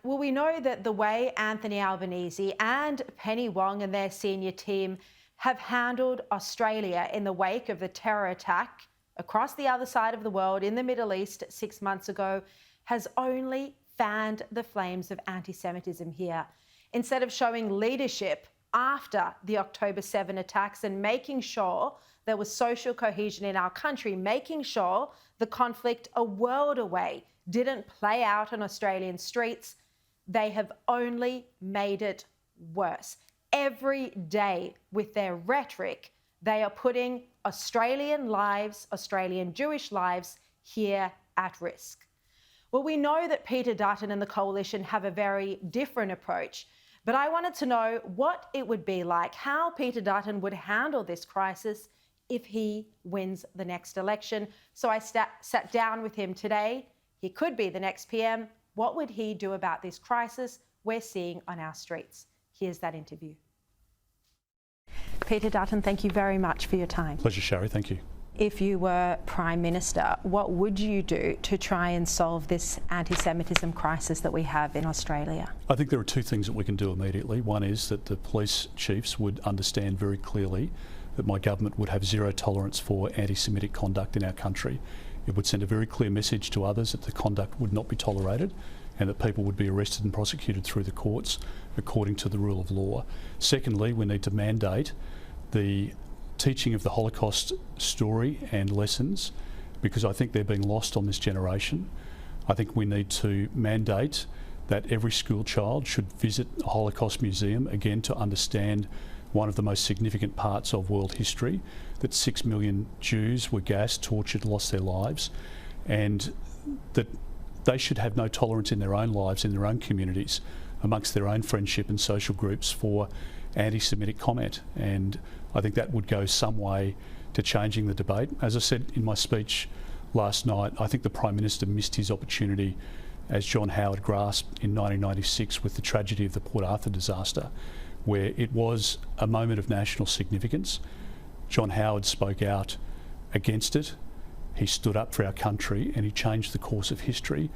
Well, we know that the way Anthony Albanese and Penny Wong and their senior team have handled Australia in the wake of the terror attack across the other side of the world in the Middle East 6 months ago has only fanned the flames of anti-Semitism here. Instead of showing leadership after the October 7 attacks and making sure there was social cohesion in our country, making sure the conflict a world away didn't play out on Australian streets, they have only made it worse. Every day with their rhetoric, they are putting Australian lives, Australian Jewish lives here at risk. Well, we know that Peter Dutton and the coalition have a very different approach, but I wanted to know what it would be like, how Peter Dutton would handle this crisis if he wins the next election. So I sat down with him today. He could be the next PM. What would he do about this crisis we're seeing on our streets? Here's that interview. Peter Dutton, thank you very much for your time. Pleasure, Sharri. Thank you. If you were Prime Minister, what would you do to try and solve this anti-Semitism crisis that we have in Australia? I think there are two things that we can do immediately. One is that the police chiefs would understand very clearly that my government would have zero tolerance for anti-Semitic conduct in our country. It would send a very clear message to others that the conduct would not be tolerated and that people would be arrested and prosecuted through the courts according to the rule of law. Secondly, we need to mandate the teaching of the Holocaust story and lessons, because I think they're being lost on this generation. I think we need to mandate that every school child should visit a Holocaust museum, again to understand one of the most significant parts of world history, that 6 million Jews were gassed, tortured, lost their lives, and that they should have no tolerance in their own lives, in their own communities, amongst their own friendship and social groups for anti-Semitic comment. And I think that would go some way to changing the debate. As I said in my speech last night, I think the Prime Minister missed his opportunity, as John Howard grasped in 1996 with the tragedy of the Port Arthur disaster, where it was a moment of national significance. John Howard spoke out against it. He stood up for our country and he changed the course of history.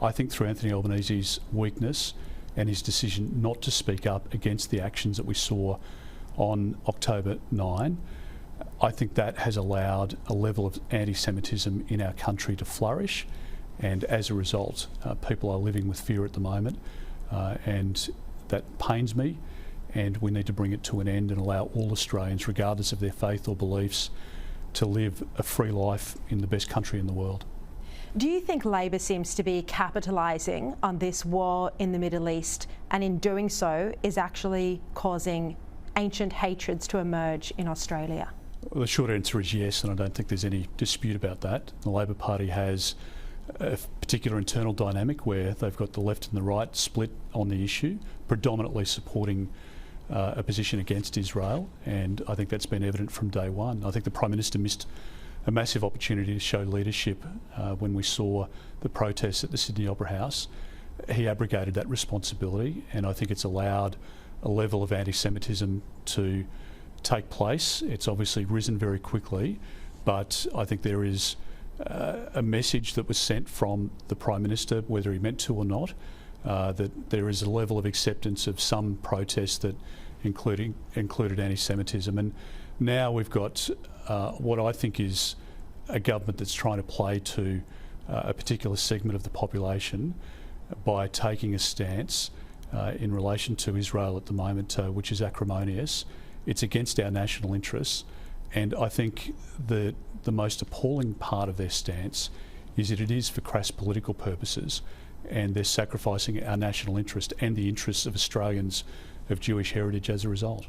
I think through Anthony Albanese's weakness and his decision not to speak up against the actions that we saw on October 9, I think that has allowed a level of anti-Semitism in our country to flourish, and as a result people are living with fear at the moment, and that pains me, and we need to bring it to an end and allow all Australians, regardless of their faith or beliefs, to live a free life in the best country in the world. Do you think Labor seems to be capitalising on this war in the Middle East, and in doing so is actually causing ancient hatreds to emerge in Australia? Well, the short answer is yes, and I don't think there's any dispute about that. The Labor Party has a particular internal dynamic where they've got the left and the right split on the issue, predominantly supporting a position against Israel, and I think that's been evident from day one. I think the Prime Minister missed a massive opportunity to show leadership when we saw the protests at the Sydney Opera House. He abrogated that responsibility, and I think it's allowed a level of anti-Semitism to take place. It's obviously risen very quickly, but I think there is a message that was sent from the Prime Minister, whether he meant to or not, that there is a level of acceptance of some protests that included anti-Semitism. And now we've got what I think is a government that's trying to play to a particular segment of the population by taking a stance in relation to Israel at the moment, which is acrimonious. It's against our national interests, and I think the most appalling part of their stance is that it is for crass political purposes, and they're sacrificing our national interest and the interests of Australians of Jewish heritage as a result.